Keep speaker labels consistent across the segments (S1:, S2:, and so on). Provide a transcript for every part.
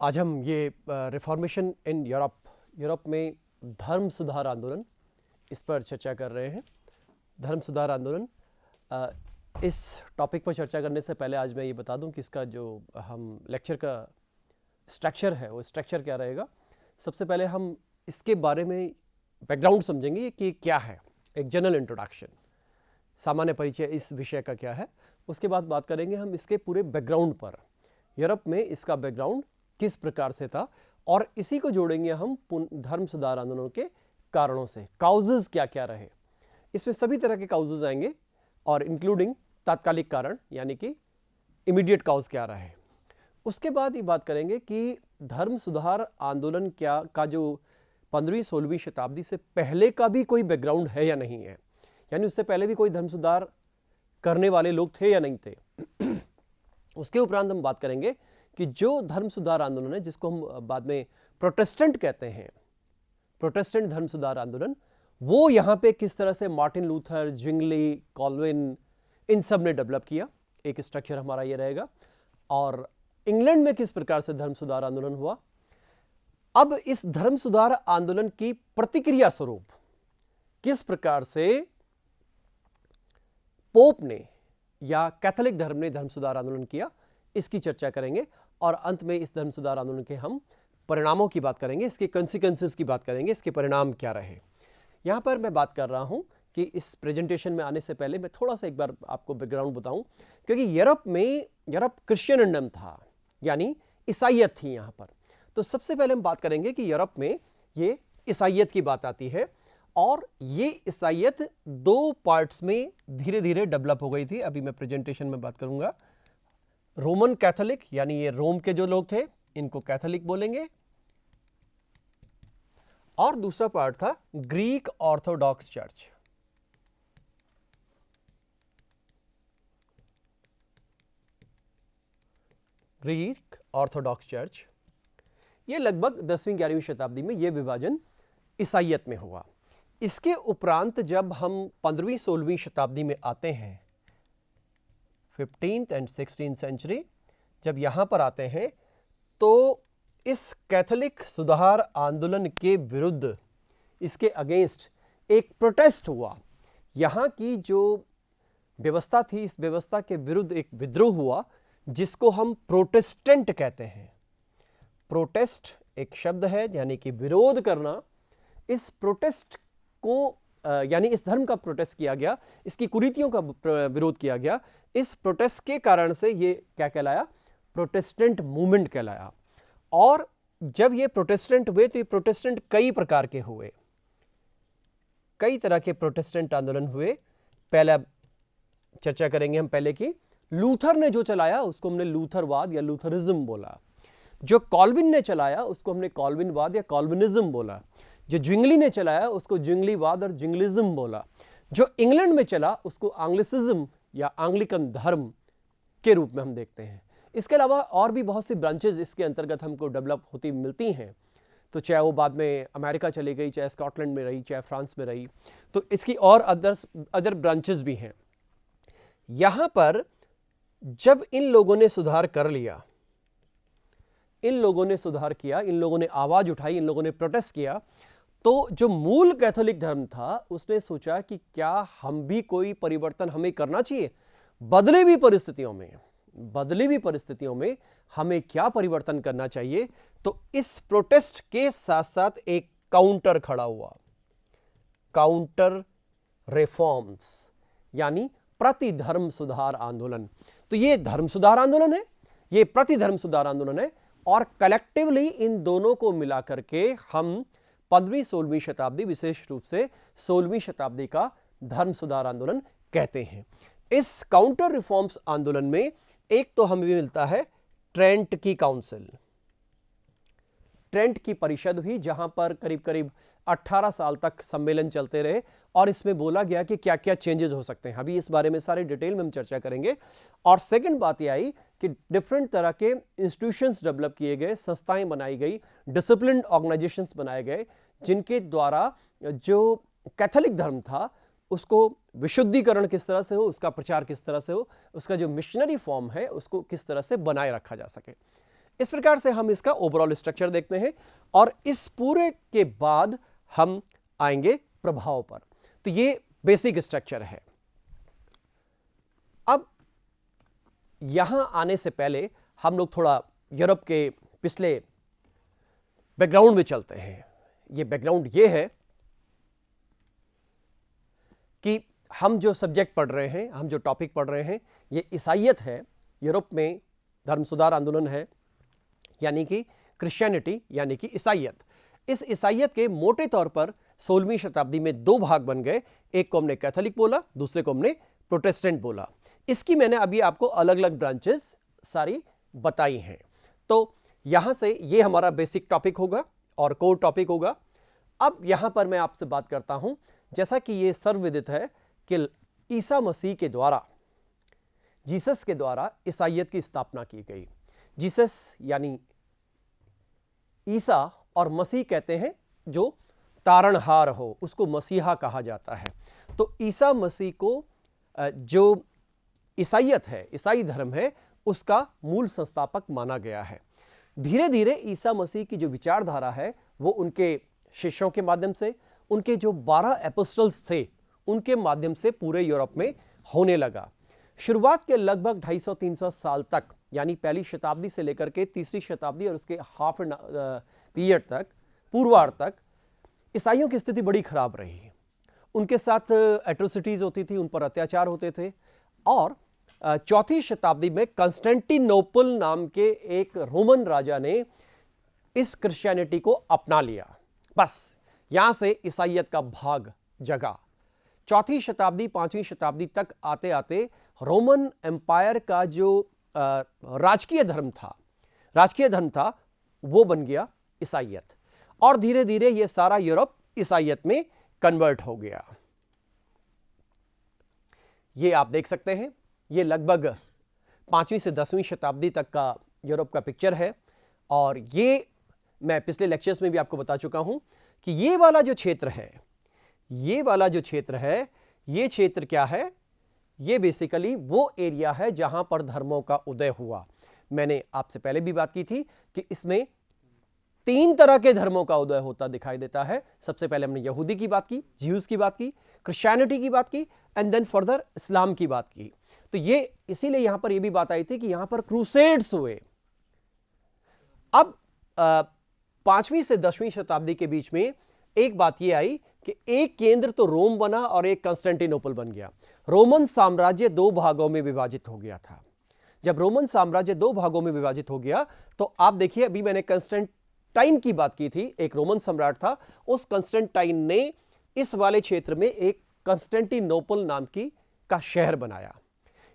S1: आज हम ये रिफॉर्मेशन इन यूरोप में धर्म सुधार आंदोलन, इस पर चर्चा कर रहे हैं। धर्म सुधार आंदोलन, इस टॉपिक पर चर्चा करने से पहले आज मैं ये बता दूं कि इसका जो हम लेक्चर का स्ट्रक्चर है वो स्ट्रक्चर क्या रहेगा। सबसे पहले हम इसके बारे में बैकग्राउंड समझेंगे कि क्या है, एक जनरल इंट्रोडक्शन, सामान्य परिचय इस विषय का क्या है। उसके बाद बात करेंगे हम इसके पूरे बैकग्राउंड पर, यूरोप में इसका बैकग्राउंड किस प्रकार से था, और इसी को जोड़ेंगे हम धर्म सुधार आंदोलन के कारणों से। काउजेस क्या क्या रहे, इसमें सभी तरह के काउजेस आएंगे, और इंक्लूडिंग तात्कालिक कारण यानी कि इमीडिएट काउज क्या रहे। उसके बाद ये बात करेंगे कि धर्म सुधार आंदोलन क्या का जो 15वीं-16वीं शताब्दी से पहले का भी कोई बैकग्राउंड है या नहीं है, यानी उससे पहले भी कोई धर्म सुधार करने वाले लोग थे या नहीं थे। उसके उपरांत हम बात करेंगे कि जो धर्म सुधार आंदोलन है, जिसको हम बाद में प्रोटेस्टेंट कहते हैं, प्रोटेस्टेंट धर्म सुधार आंदोलन, वो यहाँ पे किस तरह से मार्टिन लूथर, ज्विंगली, कॉल्विन, इन सब ने डेवलप किया। एक स्ट्रक्चर हमारा ये रहेगा। और इंग्लैंड में किस प्रकार से धर्म सुधार आंदोलन हुआ। अब इस धर्म सुधार आंदोलन की प्रतिक्रिया स्वरूप किस प्रकार से पोप ने या कैथोलिक धर्म ने धर्म सुधार आंदोलन किया, इसकी चर्चा करेंगे। और अंत में इस धर्म सुधार आंदोलन के हम परिणामों की बात करेंगे, इसके कॉन्सिक्वेंसेस की बात करेंगे, इसके परिणाम क्या रहे। यहां पर मैं बात कर रहा हूं कि इस प्रेजेंटेशन में आने से पहले मैं थोड़ा सा एक बार आपको बैकग्राउंड बताऊं, क्योंकि यूरोप क्रिश्चियनिज्म था, यानी ईसाइयत थी यहां पर। तो सबसे पहले हम बात करेंगे कि यूरोप में ये ईसाइयत की बात आती है, और ये ईसाइयत दो पार्ट्स में धीरे धीरे डेवलप हो गई थी। अभी मैं प्रेजेंटेशन में बात करूंगा। रोमन कैथोलिक, यानी ये रोम के जो लोग थे इनको कैथोलिक बोलेंगे, और दूसरा पार्ट था Greek Orthodox church. Greek Orthodox church, ये लगभग 10वीं-11वीं शताब्दी में ये विभाजन ईसाइयत में हुआ। इसके उपरांत जब हम 15वीं-16वीं शताब्दी में आते हैं, 15th and 16th सेंचुरी, जब यहां पर आते हैं तो इस कैथोलिक सुधार आंदोलन के विरुद्ध, इसके अगेंस्ट एक प्रोटेस्ट हुआ। यहां की जो व्यवस्था थी, इस व्यवस्था के विरुद्ध एक विद्रोह हुआ, जिसको हम प्रोटेस्टेंट कहते हैं। प्रोटेस्ट एक शब्द है, यानी कि विरोध करना। इस प्रोटेस्ट को यानी इस धर्म का प्रोटेस्ट किया गया, इसकी कुरीतियों का विरोध किया गया। इस प्रोटेस्ट के कारण से ये क्या कहलाया, प्रोटेस्टेंट मूवमेंट कहलाया। और जब ये प्रोटेस्टेंट हुए तो ये प्रोटेस्टेंट कई प्रकार के हुए, कई तरह के प्रोटेस्टेंट आंदोलन हुए। पहला चर्चा करेंगे हम पहले की, लूथर ने जो चलाया उसको हमने लूथरवाद या लूथरिज्म बोला। जो कॉल्विन ने चलाया उसको हमने कॉल्विनवाद या कॉल्विनिज्म बोला। जो ज्विंगली ने चलाया उसको ज्विंगलीवाद और ज्विंगलिज्म बोला। जो इंग्लैंड में चला उसको एंग्लिसिज्म या एंग्लिकन धर्म के रूप में हम देखते हैं। इसके अलावा और भी बहुत सी ब्रांचेज इसके अंतर्गत हमको डेवलप होती मिलती हैं। तो चाहे वो बाद में अमेरिका चली गई, चाहे स्कॉटलैंड में रही, चाहे फ्रांस में रही, तो इसकी और अदर ब्रांचेज भी हैं। यहां पर जब इन लोगों ने सुधार कर लिया, इन लोगों ने सुधार किया, इन लोगों ने आवाज उठाई, इन लोगों ने प्रोटेस्ट किया, तो जो मूल कैथोलिक धर्म था उसने सोचा कि क्या हम भी कोई परिवर्तन हमें करना चाहिए, बदली हुई परिस्थितियों में हमें क्या परिवर्तन करना चाहिए। तो इस प्रोटेस्ट के साथ साथ एक काउंटर खड़ा हुआ, काउंटर रिफॉर्म्स, यानी प्रतिधर्म सुधार आंदोलन। तो ये धर्म सुधार आंदोलन है, ये प्रतिधर्म सुधार आंदोलन है, और कलेक्टिवली इन दोनों को मिलाकर के हम 15वीं-16वीं शताब्दी, विशेष रूप से 16वीं शताब्दी का धर्म सुधार आंदोलन कहते हैं। इस काउंटर रिफॉर्म्स आंदोलन में एक तो हमें मिलता है ट्रेंट की काउंसिल, ट्रेंट की परिषद हुई, जहां पर करीब करीब 18 साल तक सम्मेलन चलते रहे, और इसमें बोला गया कि क्या क्या चेंजेस हो सकते हैं। अभी इस बारे में सारे डिटेल में हम चर्चा करेंगे। और सेकंड बात यह आई कि डिफरेंट तरह के इंस्टीट्यूशंस डेवलप किए गए, संस्थाएं बनाई गई, डिसिप्लिन्ड ऑर्गेनाइजेशंस बनाए गए, जिनके द्वारा जो कैथोलिक धर्म था उसको विशुद्धिकरण किस तरह से हो, उसका प्रचार किस तरह से हो, उसका जो मिशनरी फॉर्म है उसको किस तरह से बनाए रखा जा सके। इस प्रकार से हम इसका ओवरऑल स्ट्रक्चर देखते हैं और इस पूरे के बाद हम आएंगे प्रभाव पर। तो ये बेसिक स्ट्रक्चर है। अब यहां आने से पहले हम लोग थोड़ा यूरोप के पिछले बैकग्राउंड में चलते हैं। ये बैकग्राउंड ये है कि हम जो सब्जेक्ट पढ़ रहे हैं, हम जो टॉपिक पढ़ रहे हैं, ये ईसाइयत है। यूरोप में धर्म सुधार आंदोलन है, यानी कि क्रिश्चियनिटी, यानी कि ईसाइयत। इस ईसाइयत के मोटे तौर पर 16वीं शताब्दी में दो भाग बन गए। एक को हमने कैथोलिक बोला, दूसरे को हमने प्रोटेस्टेंट बोला। इसकी मैंने अभी आपको अलग अलग ब्रांचेस सारी बताई हैं। तो यहां से ये हमारा बेसिक टॉपिक होगा और कोर टॉपिक होगा। अब यहां पर मैं आपसे बात करता हूं, जैसा कि ये सर्वविदित है कि ईसा मसीह के द्वारा, जीसस के द्वारा ईसाइयत की स्थापना की गई। जीसस यानी ईसा और मसीह कहते हैं जो तारणहार हो, उसको मसीहा कहा जाता है। तो ईसा मसीह को जो ईसाइयत है, ईसाई धर्म है, उसका मूल संस्थापक माना गया है। धीरे धीरे ईसा मसीह की जो विचारधारा है वो उनके शिष्यों के माध्यम से, उनके जो 12 एपोस्टल्स थे उनके माध्यम से पूरे यूरोप में होने लगा। शुरुआत के लगभग 250-300 साल तक, यानी पहली शताब्दी से लेकर के तीसरी शताब्दी और उसके हाफ पीरियड तक, पूर्वार्ध तक, ईसाइयों की स्थिति बड़ी खराब रही। उनके साथ एट्रोसिटीज होती थी, उन पर अत्याचार होते थे। और चौथी शताब्दी में कंस्टेंटिनोपल नाम के एक रोमन राजा ने इस क्रिश्चियनिटी को अपना लिया। बस यहां से ईसाइयत का भाग जगा। चौथी शताब्दी 5वीं शताब्दी तक आते आते रोमन एम्पायर का जो राजकीय धर्म था वो बन गया ईसाइयत। और धीरे धीरे ये सारा यूरोप ईसाइयत में कन्वर्ट हो गया। ये आप देख सकते हैं, ये लगभग 5वीं से 10वीं शताब्दी तक का यूरोप का पिक्चर है। और ये मैं पिछले लेक्चर्स में भी आपको बता चुका हूं कि ये वाला जो क्षेत्र है, ये क्षेत्र क्या है? ये बेसिकली वो एरिया है जहां पर धर्मों का उदय हुआ। मैंने आपसे पहले भी बात की थी कि इसमें 3 तरह के धर्मों का उदय होता दिखाई देता है। सबसे पहले हमने यहूदी की बात की, ज्यूज की बात की, क्रिश्चियनिटी की बात की, एंड देन फर्दर इस्लाम की बात की। तो ये इसीलिए यहां पर यह भी बात आई थी कि यहां पर क्रूसेड्स हुए। अब 5वीं से 10वीं शताब्दी के बीच में एक बात यह आई कि एक केंद्र तो रोम बना और एक कंस्टेंटिनोपल बन गया। रोमन साम्राज्य 2 भागों में विभाजित हो गया था। जब रोमन साम्राज्य 2 भागों में विभाजित हो गया तो आप देखिए, अभी मैंने कंस्टेंटाइन की बात की थी, एक रोमन सम्राट था। उस कंस्टेंटाइन ने इस वाले क्षेत्र में एक कंस्टेंटिनोपल नाम का शहर बनाया।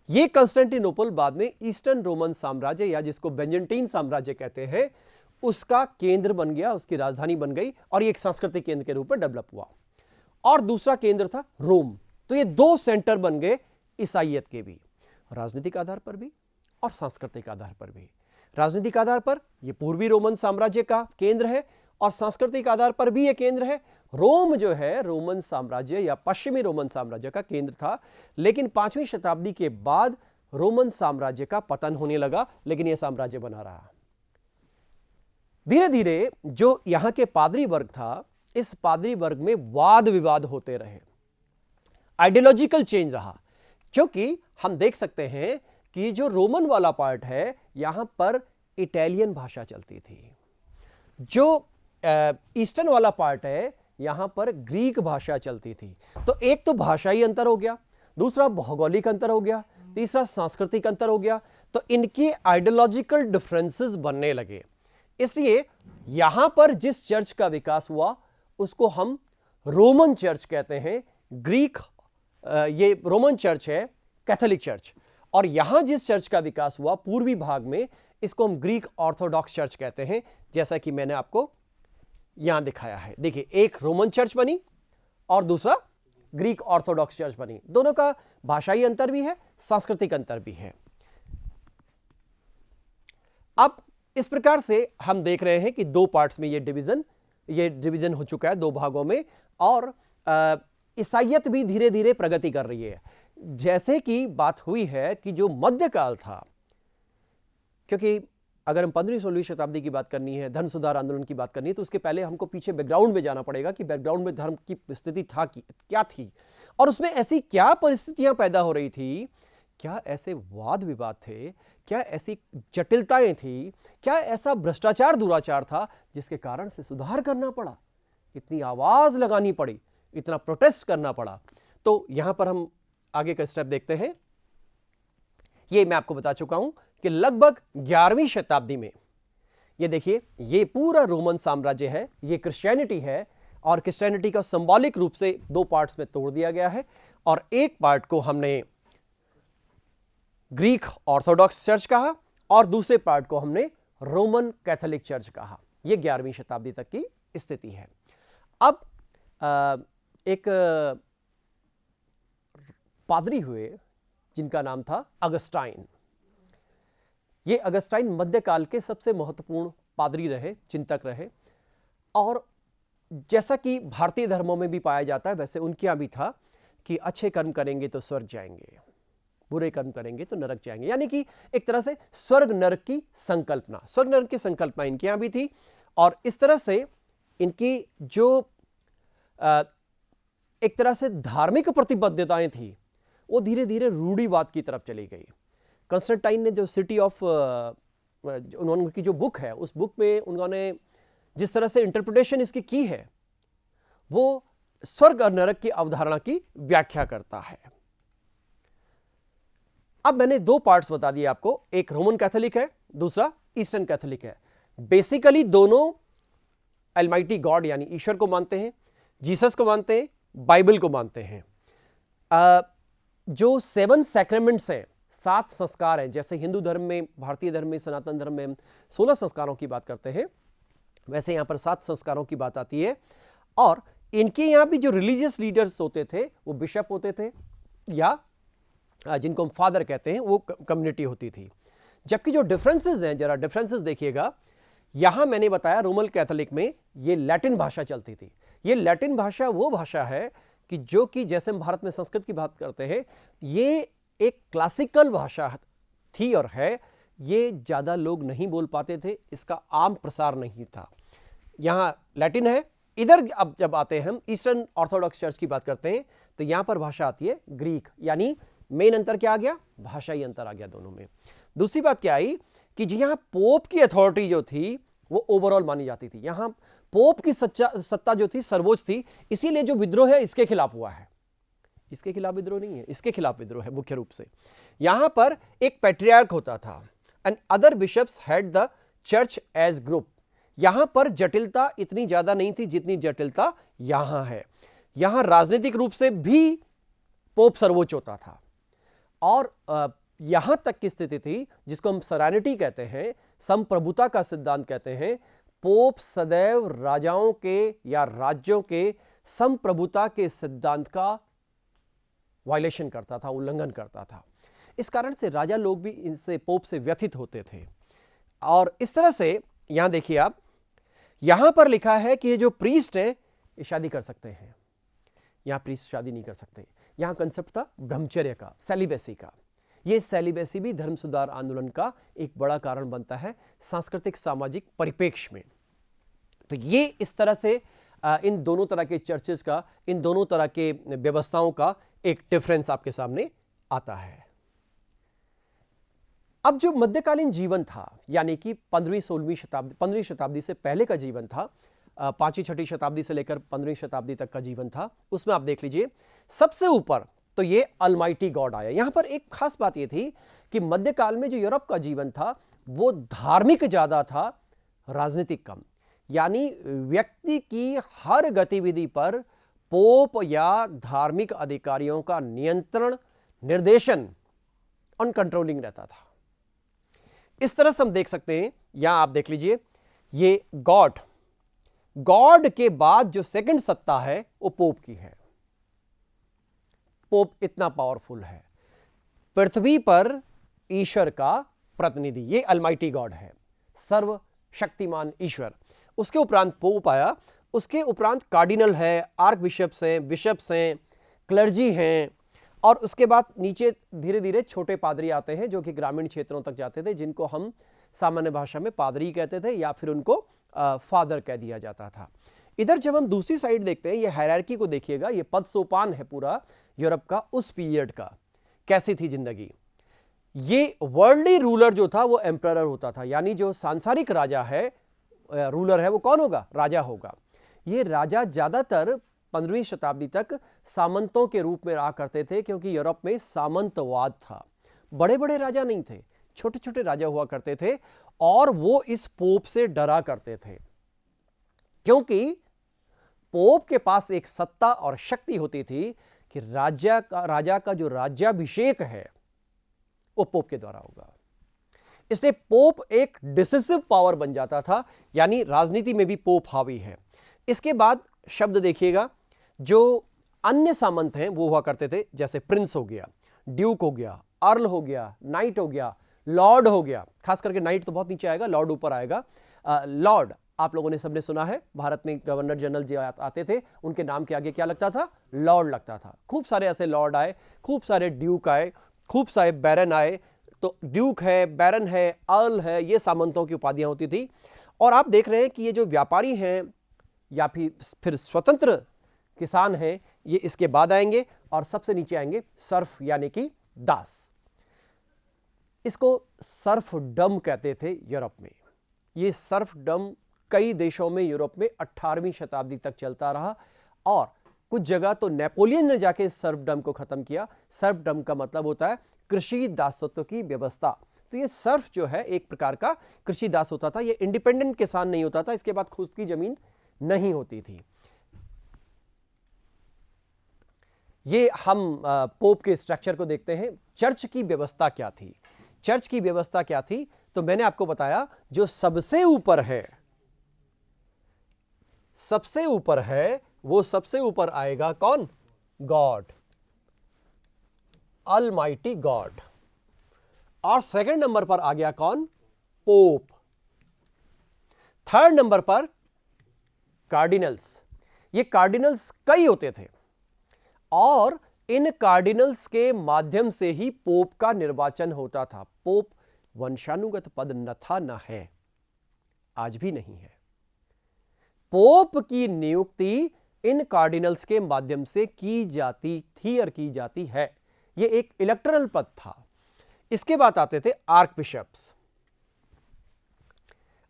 S1: यह कंस्टेंटिनोपल बाद में ईस्टर्न रोमन साम्राज्य, या जिसको बेंजेंटीन साम्राज्य कहते हैं, उसका केंद्र बन गया, उसकी राजधानी बन गई और एक सांस्कृतिक केंद्र के रूप में डेवलप हुआ। और दूसरा केंद्र था रोम। तो ये 2 सेंटर बन गए ईसाइयत के भी, राजनीतिक आधार पर भी और सांस्कृतिक आधार पर भी। राजनीतिक आधार पर यह पूर्वी रोमन साम्राज्य का केंद्र है और सांस्कृतिक आधार पर भी यह केंद्र है। रोम जो है रोमन साम्राज्य या पश्चिमी रोमन साम्राज्य का केंद्र था, लेकिन 5वीं शताब्दी के बाद रोमन साम्राज्य का पतन होने लगा, लेकिन यह साम्राज्य बना रहा। धीरे धीरे जो यहां के पादरी वर्ग था, इस पादरी वर्ग में वाद विवाद होते रहे, आइडियोलॉजिकल चेंज रहा। क्योंकि हम देख सकते हैं कि जो रोमन वाला पार्ट है, यहां पर इटालियन भाषा चलती थी। जो ईस्टर्न वाला पार्ट है, यहां पर ग्रीक भाषा चलती थी। तो एक तो भाषाई अंतर हो गया, दूसरा भौगोलिक अंतर हो गया, तीसरा सांस्कृतिक अंतर हो गया। तो इनके आइडियोलॉजिकल डिफरेंसेस बनने लगे। इसलिए यहां पर जिस चर्च का विकास हुआ उसको हम रोमन चर्च कहते हैं। ग्रीक ये रोमन चर्च है, कैथोलिक चर्च। और यहां जिस चर्च का विकास हुआ पूर्वी भाग में, इसको हम ग्रीक ऑर्थोडॉक्स चर्च कहते हैं, जैसा कि मैंने आपको यहां दिखाया है। देखिए, एक रोमन चर्च बनी और दूसरा ग्रीक ऑर्थोडॉक्स चर्च बनी। दोनों का भाषाई अंतर भी है, सांस्कृतिक अंतर भी है। अब इस प्रकार से हम देख रहे हैं कि 2 पार्ट्स में ये डिवीजन हो चुका है, 2 भागों में। और ईसाइयत भी धीरे धीरे प्रगति कर रही है। जैसे कि बात हुई है कि जो मध्यकाल था, क्योंकि अगर हम 15वीं-16वीं शताब्दी की बात करनी है, धर्म सुधार आंदोलन की बात करनी है, तो उसके पहले हमको पीछे बैकग्राउंड में जाना पड़ेगा कि बैकग्राउंड में धर्म की स्थिति था कि क्या थी और उसमें ऐसी क्या परिस्थितियां पैदा हो रही थी, क्या ऐसे वाद विवाद थे, क्या ऐसी जटिलताएं थी, क्या ऐसा भ्रष्टाचार दुराचार था जिसके कारण से सुधार करना पड़ा, इतनी आवाज लगानी पड़ी, इतना प्रोटेस्ट करना पड़ा। तो यहां पर हम आगे का स्टेप देखते हैं। ये मैं आपको बता चुका हूं कि लगभग 11वीं शताब्दी में, ये देखिए, ये पूरा रोमन साम्राज्य है, ये क्रिश्चियनिटी है और क्रिश्चियनिटी का सिंबॉलिक रूप से दो पार्ट्स में तोड़ दिया गया है और एक पार्ट को हमने ग्रीक ऑर्थोडॉक्स चर्च कहा और दूसरे पार्ट को हमने रोमन कैथोलिक चर्च कहा। यह 11वीं शताब्दी तक की स्थिति है। अब एक पादरी हुए जिनका नाम था अगस्टाइन। ये अगस्टाइन मध्यकाल के सबसे महत्वपूर्ण पादरी रहे, चिंतक रहे और जैसा कि भारतीय धर्मों में भी पाया जाता है वैसे उनके यहां भी था कि अच्छे कर्म करेंगे तो स्वर्ग जाएंगे, बुरे कर्म करेंगे तो नरक जाएंगे, यानी कि एक तरह से स्वर्ग नरक की संकल्पना, स्वर्ग नरक की संकल्पना इनके यहां भी थी और इस तरह से इनकी जो एक तरह से धार्मिक प्रतिबद्धताएं थी वो धीरे धीरे रूढ़िवाद की तरफ चली गई। कंस्टेंटाइन ने जो सिटी ऑफ उनकी जो बुक है उस बुक में उन्होंने जिस तरह से इंटरप्रिटेशन इसकी की है वो स्वर्ग और नरक की अवधारणा की व्याख्या करता है। अब मैंने दो पार्ट्स बता दिए आपको, एक रोमन कैथोलिक है, दूसरा ईस्टर्न कैथोलिक है। बेसिकली दोनों अलमाइटी गॉड यानी ईश्वर को मानते हैं, जीसस को मानते हैं, बाइबल को मानते हैं। जो 7 सैक्रामेंट्स हैं, 7 संस्कार हैं, जैसे हिंदू धर्म में, भारतीय धर्म में, सनातन धर्म में 16 संस्कारों की बात करते हैं, वैसे यहां पर 7 संस्कारों की बात आती है। और इनके यहां भी जो रिलीजियस लीडर्स होते थे वो बिशप होते थे या जिनको हम फादर कहते हैं वो कम्युनिटी होती थी। जबकि जो डिफरेंसेस हैं, जरा डिफरेंसेस देखिएगा, यहां मैंने बताया रोमन कैथोलिक में ये लैटिन भाषा चलती थी। ये लैटिन भाषा वो भाषा है कि जो कि जैसे हम भारत में संस्कृत की बात करते हैं, ये एक क्लासिकल भाषा थी और है, ये ज़्यादा लोग नहीं बोल पाते थे, इसका आम प्रसार नहीं था। यहाँ लैटिन है, इधर अब जब आते हैं हम ईस्टर्न ऑर्थोडॉक्स चर्च की बात करते हैं तो यहाँ पर भाषा आती है ग्रीक, यानी मेन अंतर क्या आ गया, भाषाई अंतर आ गया दोनों में। दूसरी बात क्या आई कि यहाँ पोप की अथॉरिटी जो थी वो ओवरऑल मानी जाती थी। यहाँ पोप की सत्ता जो थी सर्वोच्च थी, इसीलिए जो विद्रोह है इसके खिलाफ हुआ है, इसके खिलाफ विद्रोह नहीं है, इसके खिलाफ विद्रोह है मुख्य रूप से। यहां पर एक पैट्रियार्क होता था and other bishops had the church as group. यहां पर जटिलता इतनी ज्यादा नहीं थी जितनी जटिलता यहां है। यहां राजनीतिक रूप से भी पोप सर्वोच्च होता था और यहां तक की स्थिति थी जिसको हम सरेनिटी कहते हैं, संप्रभुता का सिद्धांत कहते हैं। पोप सदैव राजाओं के या राज्यों के संप्रभुता के सिद्धांत का वायलेशन करता था, उल्लंघन करता था। इस कारण से राजा लोग भी इनसे, पोप से व्यथित होते थे। और इस तरह से यहां देखिए आप, यहां पर लिखा है कि ये जो प्रीस्ट है ये शादी कर सकते हैं, यहां प्रीस्ट शादी नहीं कर सकते। यहां कंसेप्ट था ब्रह्मचर्य का, सेलिबेसी का। ये सेलिबेसी भी धर्म सुधार आंदोलन का एक बड़ा कारण बनता है सांस्कृतिक सामाजिक परिप्रेक्ष्य में। तो ये इस तरह से इन दोनों तरह के चर्चेस का, इन दोनों तरह के व्यवस्थाओं का एक डिफरेंस आपके सामने आता है। अब जो मध्यकालीन जीवन था, यानी कि 15वीं शताब्दी से पहले का जीवन था, 5वीं 6वीं शताब्दी से लेकर 15वीं शताब्दी तक का जीवन था, उसमें आप देख लीजिए सबसे ऊपर तो ये अलमाइटी गॉड आया। यहां पर एक खास बात ये थी कि मध्यकाल में जो यूरोप का जीवन था वो धार्मिक ज्यादा था, राजनीतिक कम। यानी व्यक्ति की हर गतिविधि पर पोप या धार्मिक अधिकारियों का नियंत्रण, निर्देशन, अनकंट्रोलिंग रहता था। इस तरह से हम देख सकते हैं, यहां आप देख लीजिए, ये गॉड के बाद जो सेकंड सत्ता है वो पोप की है। पोप इतना पावरफुल है, पृथ्वी पर ईश्वर का प्रतिनिधि, ये अलमाइटी गॉड है, सर्वशक्तिमान ईश्वर। उसके उपरांत पोप आया, उसके उपरांत कार्डिनल है, आर्क बिशप्स हैं, क्लर्जी हैं और उसके बाद नीचे धीरे धीरे छोटे पादरी आते हैं जो कि ग्रामीण क्षेत्रों तक जाते थे, जिनको हम सामान्य भाषा में पादरी कहते थे या फिर उनको फादर कह दिया जाता था। इधर जब हम दूसरी साइड देखते हैं, ये हायरार्की को देखिएगा, ये पद सोपान है पूरा यूरोप का उस पीरियड का। कैसी थी जिंदगी? ये वर्ल्डली रूलर जो था वो एम्परर होता था, यानी जो सांसारिक राजा है, रूलर है, वो कौन होगा? राजा होगा। ये राजा ज्यादातर 15वीं शताब्दी तक सामंतों के रूप में रहा करते थे, क्योंकि यूरोप में सामंतवाद था। बड़े बड़े राजा नहीं थे, छोटे छोटे राजा हुआ करते थे, और वो इस पोप से डरा करते थे, क्योंकि पोप के पास एक सत्ता और शक्ति होती थी कि राजा का जो राज्याभिषेक है वो पोप के द्वारा होगा। इसलिए पोप एक डिसिसिव पावर बन जाता था, यानी राजनीति में भी पोप हावी है। इसके बाद शब्द देखिएगा, जो अन्य सामंत हैं वो हुआ करते थे, जैसे प्रिंस हो गया, ड्यूक हो गया, अर्ल हो गया, नाइट हो गया, लॉर्ड हो गया। खास करके नाइट तो बहुत नीचे आएगा, लॉर्ड ऊपर आएगा। लॉर्ड आप लोगों ने सबने सुना है, भारत में गवर्नर जनरल जो आते थे उनके नाम के आगे क्या लगता था? लॉर्ड लगता था। खूब सारे ऐसे लॉर्ड आए, खूब सारे ड्यूक आए, खूब सारे बैरन आए। तो ड्यूक है, बैरन है, अर्ल है, ये सामंतों की उपाधियां होती थी। और आप देख रहे हैं कि ये जो व्यापारी हैं या फिर स्वतंत्र किसान हैं, ये इसके बाद आएंगे, और सबसे नीचे आएंगे सर्फ यानी कि दास। इसको सर्फडम कहते थे यूरोप में। ये सर्फडम कई देशों में यूरोप में 18वीं शताब्दी तक चलता रहा, और कुछ जगह तो नेपोलियन ने जाके सर्फडम को खत्म किया। सर्फडम का मतलब होता है कृषि दासत्व की व्यवस्था। तो ये सर्फ जो है एक प्रकार का कृषि दास होता था, ये इंडिपेंडेंट किसान नहीं होता था, इसके बाद खुद की जमीन नहीं होती थी। ये हम पोप के स्ट्रक्चर को देखते हैं। चर्च की व्यवस्था क्या थी? चर्च की व्यवस्था क्या थी? तो मैंने आपको बताया, जो सबसे ऊपर है, सबसे ऊपर है, वो सबसे ऊपर आएगा कौन? God, almighty God. और सेकंड नंबर पर आ गया कौन? पोप। थर्ड नंबर पर कार्डिनल्स। ये कार्डिनल्स कई होते थे, और इन कार्डिनल्स के माध्यम से ही पोप का निर्वाचन होता था। पोप वंशानुगत पद न था, न है, आज भी नहीं है। पोप की नियुक्ति इन कार्डिनल्स के माध्यम से की जाती थी और की जाती है। यह एक इलेक्टरल पद था। इसके बाद आते थे आर्क बिशप्स।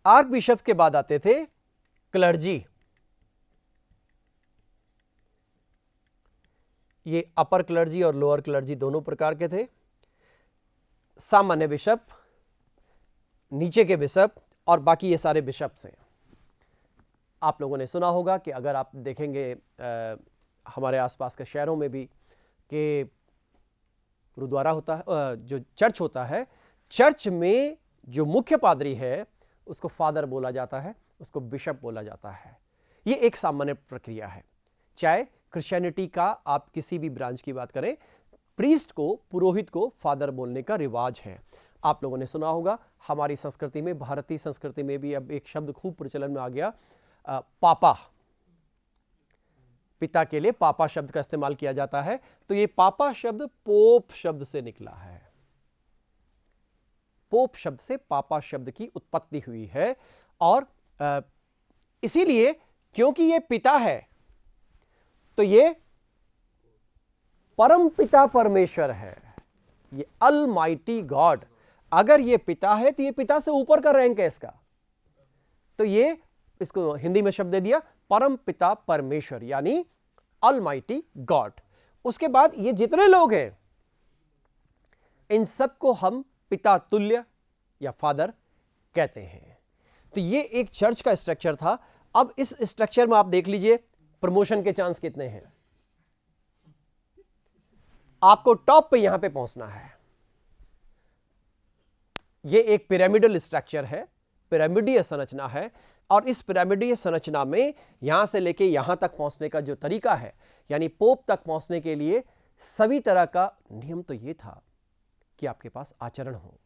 S1: आर्क बिशप्स के बाद आते थे क्लर्जी। ये अपर क्लर्जी और लोअर क्लर्जी दोनों प्रकार के थे। सामान्य बिशप, नीचे के बिशप, और बाकी ये सारे बिशप्स हैं। आप लोगों ने सुना होगा कि अगर आप देखेंगे हमारे आसपास के शहरों में भी कि गुरुद्वारा होता है, जो चर्च होता है, चर्च में जो मुख्य पादरी है उसको फादर बोला जाता है, उसको बिशप बोला जाता है। ये एक सामान्य प्रक्रिया है। चाहे क्रिश्चियनिटी का आप किसी भी ब्रांच की बात करें, प्रीस्ट को, पुरोहित को फादर बोलने का रिवाज है। आप लोगों ने सुना होगा हमारी संस्कृति में, भारतीय संस्कृति में भी अब एक शब्द खूब प्रचलन में आ गया, पापा। पिता के लिए पापा शब्द का इस्तेमाल किया जाता है। तो ये पापा शब्द पोप शब्द से निकला है। पोप शब्द से पापा शब्द की उत्पत्ति हुई है, और इसीलिए क्योंकि ये पिता है तो ये परम पिता परमेश्वर है, ये अलमाइटी गॉड। अगर ये पिता है तो ये पिता से ऊपर का रैंक है इसका। तो ये, इसको हिंदी में शब्द दे दिया परम पिता परमेश्वर, यानी अलमाइटी गॉड। उसके बाद ये जितने लोग हैं इन सबको हम पिता तुल्य या फादर कहते हैं। तो ये एक चर्च का स्ट्रक्चर था। अब इस स्ट्रक्चर में आप देख लीजिए प्रमोशन के चांस कितने हैं। आपको टॉप पे यहां पे पहुंचना है। ये एक पिरामिडल स्ट्रक्चर है, पिरामिडीय संरचना है, और इस पिरामिडीय संरचना में यहां से लेके यहां तक पहुंचने का जो तरीका है, यानी पोप तक पहुंचने के लिए सभी तरह का नियम तो ये था कि आपके पास आचरण हो,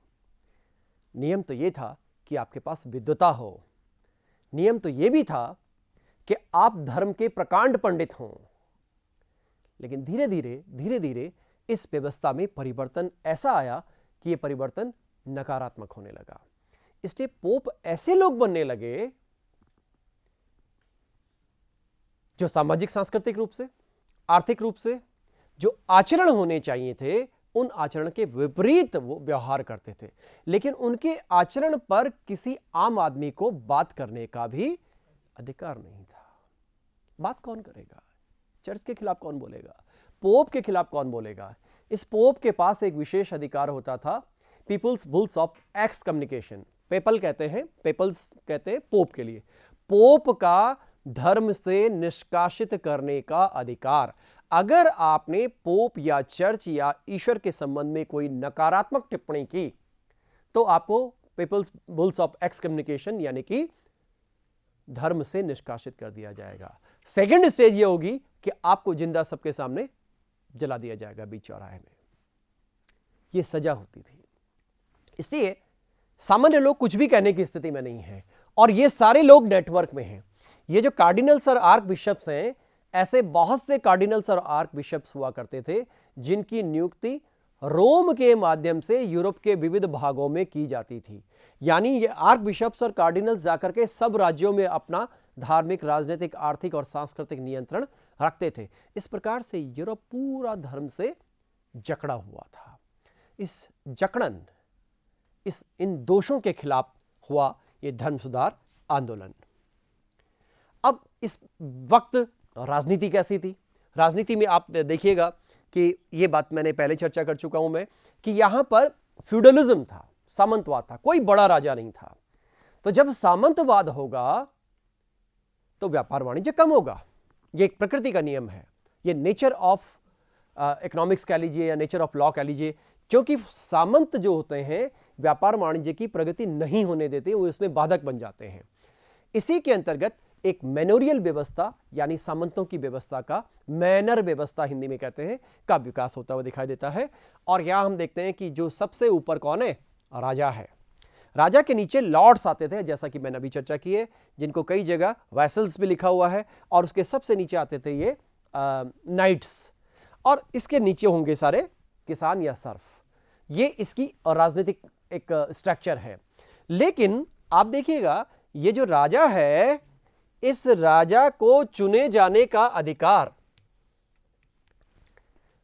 S1: नियम तो ये था कि आपके पास विद्वता हो, नियम तो ये भी था कि आप धर्म के प्रकांड पंडित हों। लेकिन धीरे धीरे इस व्यवस्था में परिवर्तन ऐसा आया कि यह परिवर्तन नकारात्मक होने लगा। इसलिए पोप ऐसे लोग बनने लगे जो सामाजिक सांस्कृतिक रूप से, आर्थिक रूप से जो आचरण होने चाहिए थे उन आचरण के विपरीत वो व्यवहार करते थे। लेकिन उनके आचरण पर किसी आम आदमी को बात करने का भी अधिकार नहीं था। बात कौन करेगा? चर्च के खिलाफ कौन बोलेगा? पोप के खिलाफ कौन बोलेगा? इस पोप के पास एक विशेष अधिकार होता था, papal bulls of excommunication. Papal कहते हैं, पेपल्स कहते हैं पोप के लिए। पोप का धर्म से निष्कासित करने का अधिकार। अगर आपने पोप या चर्च या ईश्वर के संबंध में कोई नकारात्मक टिप्पणी की तो आपको papal bulls of excommunication यानी कि धर्म से निष्कासित कर दिया जाएगा। सेकंड स्टेज ये होगी कि आपको जिंदा सबके सामने जला दिया जाएगा बीच चौराहे में। यह सजा होती थी। इसलिए सामान्य लोग कुछ भी कहने की स्थिति में नहीं है और ये सारे लोग नेटवर्क में हैं। ये जो कार्डिनल्स और आर्क बिशप्स हैं, ऐसे बहुत से कार्डिनल्स और आर्क बिशप्स हुआ करते थे जिनकी नियुक्ति रोम के माध्यम से यूरोप के विविध भागों में की जाती थी। यानी ये आर्क बिशप्स और कार्डिनल्स जाकर के सब राज्यों में अपना धार्मिक, राजनीतिक, आर्थिक और सांस्कृतिक नियंत्रण रखते थे। इस प्रकार से यूरोप पूरा धर्म से जकड़ा हुआ था। इस जकड़न, इन दोषों के खिलाफ हुआ ये धर्म सुधार आंदोलन। अब इस वक्त राजनीति कैसी थी? राजनीति में आप देखिएगा कि ये बात मैंने पहले चर्चा कर चुका हूं मैं कि यहां पर फ्यूडलिज्म था, सामंतवाद था, कोई बड़ा राजा नहीं था। तो जब सामंतवाद होगा तो व्यापार वाणिज्य कम होगा। ये एक प्रकृति का नियम है, ये नेचर ऑफ इकोनॉमिक्स कह लीजिए या नेचर ऑफ लॉ कह लीजिए। क्योंकि सामंत जो होते हैं व्यापार वाणिज्य की प्रगति नहीं होने देते, वो इसमें बाधक बन जाते हैं। इसी के अंतर्गत एक मैनोरियल व्यवस्था यानी सामंतों की व्यवस्था का, मैनर व्यवस्था हिंदी में कहते हैं, का विकास होता हुआ दिखाई देता है। और यहां हम देखते हैं कि जो सबसे ऊपर कौन है? राजा है। राजा के नीचे लॉर्ड्स आते थे, जैसा कि मैंने अभी चर्चा की है, जिनको कई जगह वैसल्स भी लिखा हुआ है। और उसके सबसे नीचे आते थे ये नाइट्स, और इसके नीचे होंगे सारे किसान या सर्फ। ये इसकी राजनीतिक एक स्ट्रक्चर है। लेकिन आप देखिएगा ये जो राजा है, इस राजा को चुने जाने का अधिकार,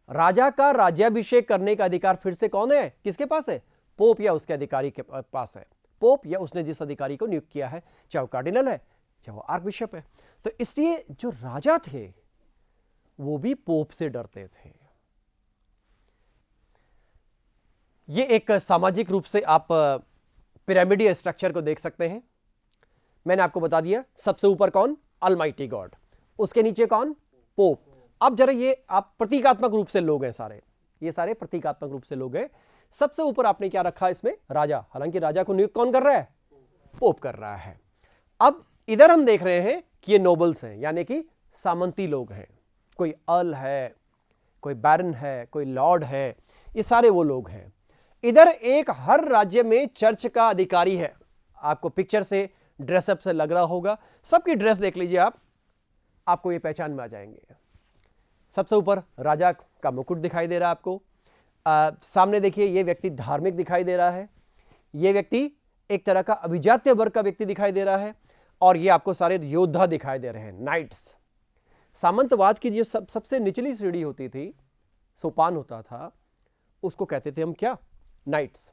S1: राजा का राज्याभिषेक करने का अधिकार फिर से कौन है, किसके पास है? पोप या उसके अधिकारी के पास है। पोप या उसने जिस अधिकारी को नियुक्त किया है, चाहे वो कार्डिनल है चाहे वो आर्क बिशप है। तो इसलिए जो राजा थे वो भी पोप से डरते थे। ये एक सामाजिक रूप से आप पिरामिडीय स्ट्रक्चर को देख सकते हैं। मैंने आपको बता दिया सबसे ऊपर कौन? Almighty God. उसके नीचे कौन? पोप। अब जरा ये आप प्रतीकात्मक रूप से लोग हैं सारे, ये सारे प्रतीकात्मक रूप से लोग हैं। सबसे ऊपर आपने क्या रखा इसमें? राजा। हालांकि राजा को नियुक्त कौन कर रहा है? पोप कर रहा है। अब इधर हम देख रहे हैं कि ये नोबल्स हैं, यानी कि सामंती लोग हैं। कोई अर्ल है, कोई बैरन है, कोई लॉर्ड है, ये सारे वो लोग हैं। इधर एक हर राज्य में चर्च का अधिकारी है। आपको पिक्चर से, ड्रेसअप से लग रहा होगा, सबकी ड्रेस देख लीजिए आप, आपको ये पहचान में आ जाएंगे। सबसे ऊपर राजा का मुकुट दिखाई दे रहा है आपको। सामने देखिए ये व्यक्ति धार्मिक दिखाई दे रहा है, ये व्यक्ति एक तरह का अभिजात्य वर्ग का व्यक्ति दिखाई दे रहा है, और ये आपको सारे योद्धा दिखाई दे रहे हैं, नाइट्स। सामंतवाद की जो सबसे निचली सीढ़ी होती थी, सोपान होता था, उसको कहते थे हम क्या? नाइट्स।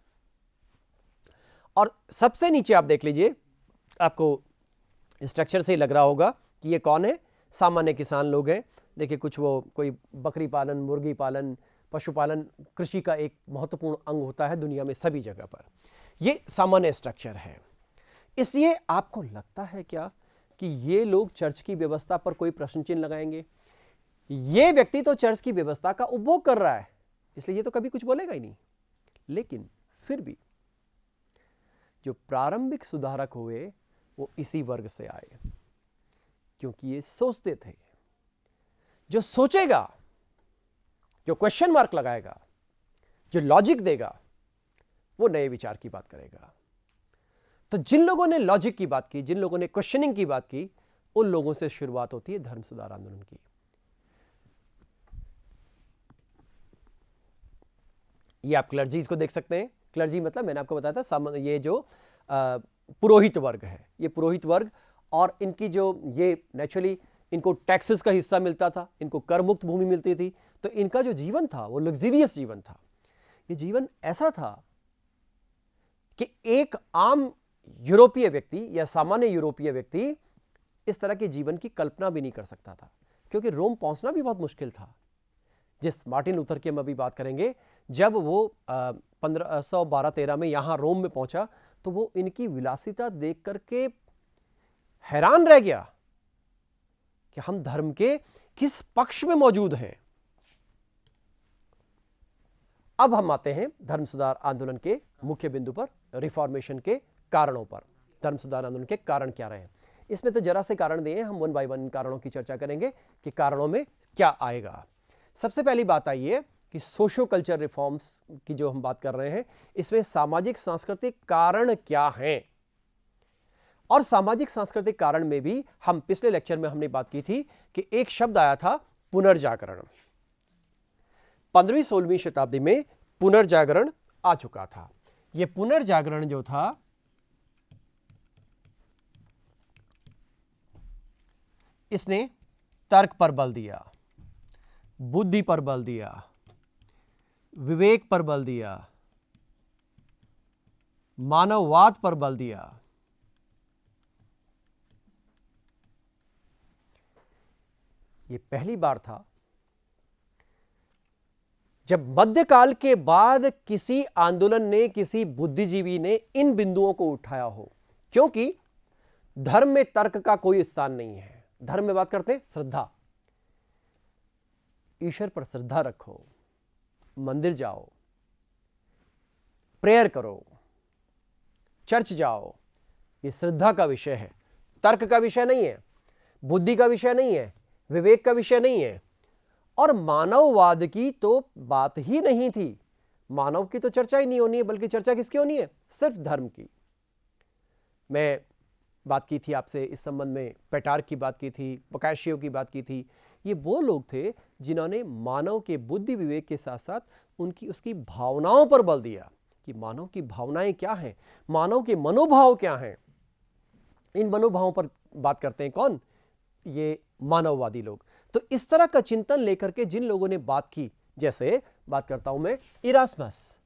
S1: और सबसे नीचे आप देख लीजिए, आपको स्ट्रक्चर से ही लग रहा होगा कि ये कौन है? सामान्य किसान लोग हैं। देखिए कुछ वो कोई बकरी पालन, मुर्गी पालन, पशुपालन कृषि का एक महत्वपूर्ण अंग होता है दुनिया में सभी जगह पर। ये सामान्य स्ट्रक्चर है। इसलिए आपको लगता है क्या कि ये लोग चर्च की व्यवस्था पर कोई प्रश्न चिन्ह लगाएंगे? ये व्यक्ति तो चर्च की व्यवस्था का उपभोग कर रहा है, इसलिए ये तो कभी कुछ बोलेगा ही नहीं। लेकिन फिर भी जो प्रारंभिक सुधारक हुए वो इसी वर्ग से आए, क्योंकि ये सोचते थे, जो सोचेगा, जो क्वेश्चन मार्क लगाएगा, जो लॉजिक देगा, वो नए विचार की बात करेगा। तो जिन लोगों ने लॉजिक की बात की, जिन लोगों ने क्वेश्चनिंग की बात की, उन लोगों से शुरुआत होती है धर्म सुधार आंदोलन की। ये आप क्लर्जीज को देख सकते हैं। क्लर्जी मतलब मैंने आपको बताया था ये जो पुरोहित वर्ग है, ये पुरोहित वर्ग, और इनकी जो ये नेचुरली इनको टैक्सेस का हिस्सा मिलता था, इनको कर मुक्त भूमि मिलती थी, तो इनका जो जीवन था वो लग्जरियस जीवन था। ये जीवन ऐसा था कि एक आम यूरोपीय व्यक्ति या सामान्य यूरोपीय व्यक्ति इस तरह के जीवन की कल्पना भी नहीं कर सकता था, क्योंकि रोम पहुंचना भी बहुत मुश्किल था। जिस मार्टिन लूथर की हम अभी बात करेंगे, जब वो 1512-13 में यहां रोम में पहुंचा तो वो इनकी विलासिता देख करके हैरान रह गया कि हम धर्म के किस पक्ष में मौजूद हैं। अब हम आते हैं धर्म सुधार आंदोलन के मुख्य बिंदु पर, रिफॉर्मेशन के कारणों पर। धर्म सुधार आंदोलन के कारण क्या रहे? इसमें तो जरा से कारण दिए, हम वन बाय वन कारणों की चर्चा करेंगे कि कारणों में क्या आएगा। सबसे पहली बात आई है कि सोशो कल्चर रिफॉर्म्स की जो हम बात कर रहे हैं, इसमें सामाजिक सांस्कृतिक कारण क्या हैं। और सामाजिक सांस्कृतिक कारण में भी हम पिछले लेक्चर में हमने बात की थी कि एक शब्द आया था पुनर्जागरण। 15वीं-16वीं शताब्दी में पुनर्जागरण आ चुका था। यह पुनर्जागरण जो था इसने तर्क पर बल दिया, बुद्धि पर बल दिया, विवेक पर बल दिया, मानववाद पर बल दिया। यह पहली बार था जब मध्यकाल के बाद किसी आंदोलन ने, किसी बुद्धिजीवी ने इन बिंदुओं को उठाया हो, क्योंकि धर्म में तर्क का कोई स्थान नहीं है। धर्म में बात करते हैं श्रद्धा, ईश्वर पर श्रद्धा रखो, मंदिर जाओ, प्रेयर करो, चर्च जाओ, यह श्रद्धा का विषय है, तर्क का विषय नहीं है, बुद्धि का विषय नहीं है, विवेक का विषय नहीं है। और मानववाद की तो बात ही नहीं थी, मानव की तो चर्चा ही नहीं होनी है, बल्कि चर्चा किसकी होनी है? सिर्फ धर्म की। मैं बात की थी आपसे इस संबंध में, पेटार्क की बात की थी, बोकाशियो की बात की थी। ये वो लोग थे जिन्होंने मानव के बुद्धि विवेक के साथ साथ उसकी भावनाओं पर बल दिया कि मानव की भावनाएं क्या हैं, मानव के मनोभाव क्या हैं। इन मनोभावों पर बात करते हैं कौन? ये मानववादी लोग। तो इस तरह का चिंतन लेकर के जिन लोगों ने बात की, जैसे बात करता हूं मैं इरास्मस,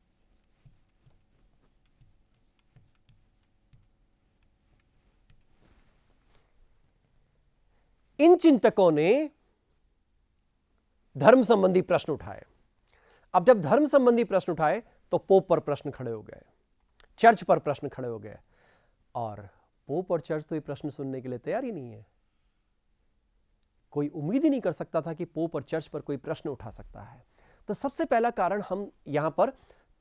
S1: इन चिंतकों ने धर्म संबंधी प्रश्न उठाए। अब जब धर्म संबंधी प्रश्न उठाए तो पोप पर प्रश्न खड़े हो गए, चर्च पर प्रश्न खड़े हो गए, और पोप और चर्च तो ये प्रश्न सुनने के लिए तैयार ही नहीं है। कोई उम्मीद ही नहीं कर सकता था कि पोप और चर्च पर कोई प्रश्न उठा सकता है। तो सबसे पहला कारण हम यहां पर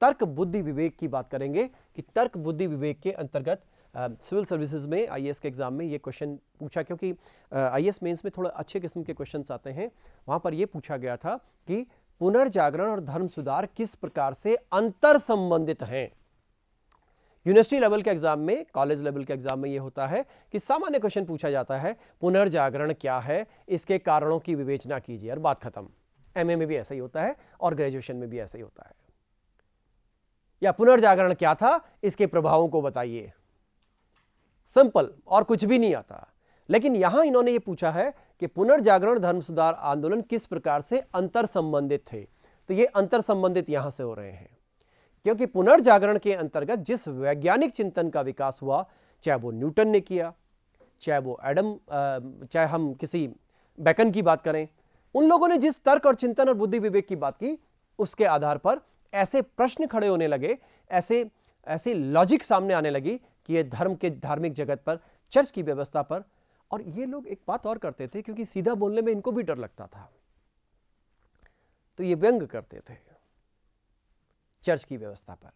S1: तर्क बुद्धि विवेक की बात करेंगे कि तर्क बुद्धि विवेक के अंतर्गत सिविल सर्विसेज में आईएएस के एग्जाम में ये क्वेश्चन पूछा, क्योंकि आईएएस मेंस में थोड़ा अच्छे किस्म के क्वेश्चंस आते हैं। वहां पर यह पूछा गया था कि पुनर्जागरण और धर्म सुधार किस प्रकार से अंतर संबंधित हैं। यूनिवर्सिटी लेवल के एग्जाम में, कॉलेज लेवल के एग्जाम में यह होता है कि सामान्य क्वेश्चन पूछा जाता है, पुनर्जागरण क्या है, इसके कारणों की विवेचना कीजिए, और बात खत्म। एमए में भी ऐसा ही होता है और ग्रेजुएशन में भी ऐसा ही होता है। या पुनर्जागरण क्या था, इसके प्रभावों को बताइए। सिंपल, और कुछ भी नहीं आता। लेकिन यहां इन्होंने ये पूछा है कि पुनर्जागरण धर्म सुधार आंदोलन किस प्रकार से अंतर संबंधित थे। तो ये अंतर संबंधित यहां से हो रहे हैं, क्योंकि पुनर्जागरण के अंतर्गत जिस वैज्ञानिक चिंतन का विकास हुआ, चाहे वो न्यूटन ने किया, चाहे वो चाहे हम किसी बेकन की बात करें, उन लोगों ने जिस तर्क और चिंतन और बुद्धि विवेक की बात की, उसके आधार पर ऐसे प्रश्न खड़े होने लगे, ऐसे लॉजिक सामने आने लगी कि ये धर्म के धार्मिक जगत पर, चर्च की व्यवस्था पर। और ये लोग एक बात और करते थे, क्योंकि सीधा बोलने में इनको भी डर लगता था, तो ये व्यंग करते थे चर्च की व्यवस्था पर।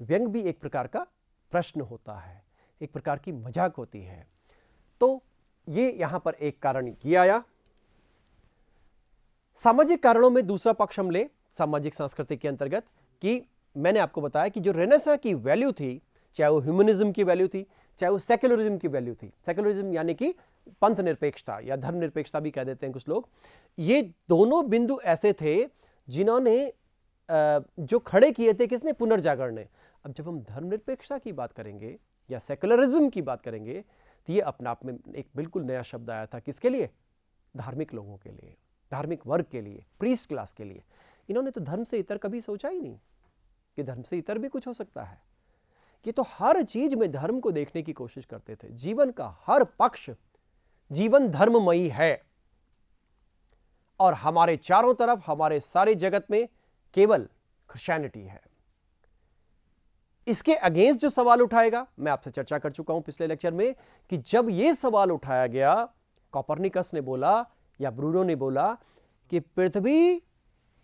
S1: व्यंग भी एक प्रकार का प्रश्न होता है, एक प्रकार की मजाक होती है। तो ये यहां पर एक कारण ये आया। सामाजिक कारणों में दूसरा पक्ष हम ले, सामाजिक सांस्कृतिक के अंतर्गत, कि मैंने आपको बताया कि जो रेनेसां की वैल्यू थी, चाहे वो ह्यूमनिज्म की वैल्यू थी, चाहे वो सेक्युलरिज्म की वैल्यू थी। सेक्युलरिज्म यानी कि पंथ निरपेक्षता या धर्म निरपेक्षता भी कह देते हैं कुछ लोग। ये दोनों बिंदु ऐसे थे जिन्होंने जो खड़े किए थे किसने? पुनर्जागरण ने। अब जब हम धर्मनिरपेक्षता की बात करेंगे या सेकुलरिज्म की बात करेंगे तो ये अपने आप में एक बिल्कुल नया शब्द आया था। किसके लिए? धार्मिक लोगों के लिए, धार्मिक वर्ग के लिए, प्रीस्ट क्लास के लिए। इन्होंने तो धर्म से इतर कभी सोचा ही नहीं कि धर्म से इतर भी कुछ हो सकता है। ये तो हर चीज में धर्म को देखने की कोशिश करते थे। जीवन का हर पक्ष जीवन धर्ममयी है और हमारे चारों तरफ, हमारे सारे जगत में केवल क्रिश्चियनिटी है। इसके अगेंस्ट जो सवाल उठाएगा, मैं आपसे चर्चा कर चुका हूं पिछले लेक्चर में कि जब यह सवाल उठाया गया, कोपरनिकस ने बोला या ब्रूनो ने बोला कि पृथ्वी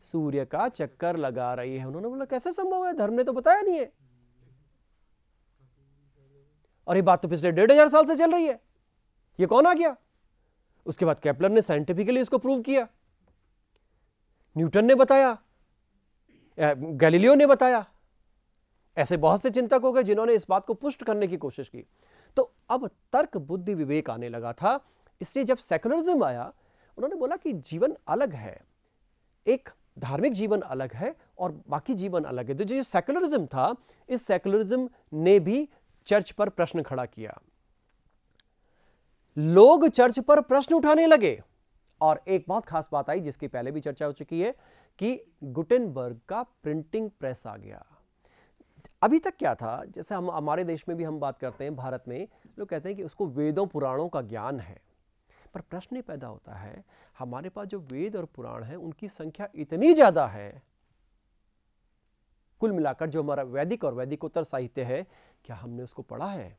S1: सूर्य का चक्कर लगा रही है। उन्होंने बोला कैसे संभव है, धर्म ने तो बताया नहीं है। और ये बात तो पिछले 1500 साल से चल रही है, ये कौन आ गया? उसके बाद केपलर ने साइंटिफिकली इसको प्रूव किया, न्यूटन ने बताया, गैलीलियो ने बताया। ऐसे बहुत से चिंतक हो गए जिन्होंने इस बात को पुष्ट करने की कोशिश की। तो अब तर्क, बुद्धि, विवेक आने लगा था। इसलिए जब सेकुलरिज्म आया, उन्होंने बोला कि जीवन अलग है, एक धार्मिक जीवन अलग है और बाकी जीवन अलग है। तो जो सेकुलरिज्म था, इस सेकुलरिज्म ने भी चर्च पर प्रश्न खड़ा किया। लोग चर्च पर प्रश्न उठाने लगे और एक बहुत खास बात आई जिसकी पहले भी चर्चा हो चुकी है कि गुटेनबर्ग का प्रिंटिंग प्रेस आ गया। अभी तक क्या था, जैसे हम हमारे देश में भी हम बात करते हैं, भारत में लोग कहते हैं कि उसको वेदों पुराणों का ज्ञान है। पर प्रश्न ये पैदा होता है, हमारे पास जो वेद और पुराण है उनकी संख्या इतनी ज्यादा है, कुल मिलाकर जो हमारा वैदिक और वैदिकोत्तर साहित्य है, क्या हमने उसको पढ़ा है?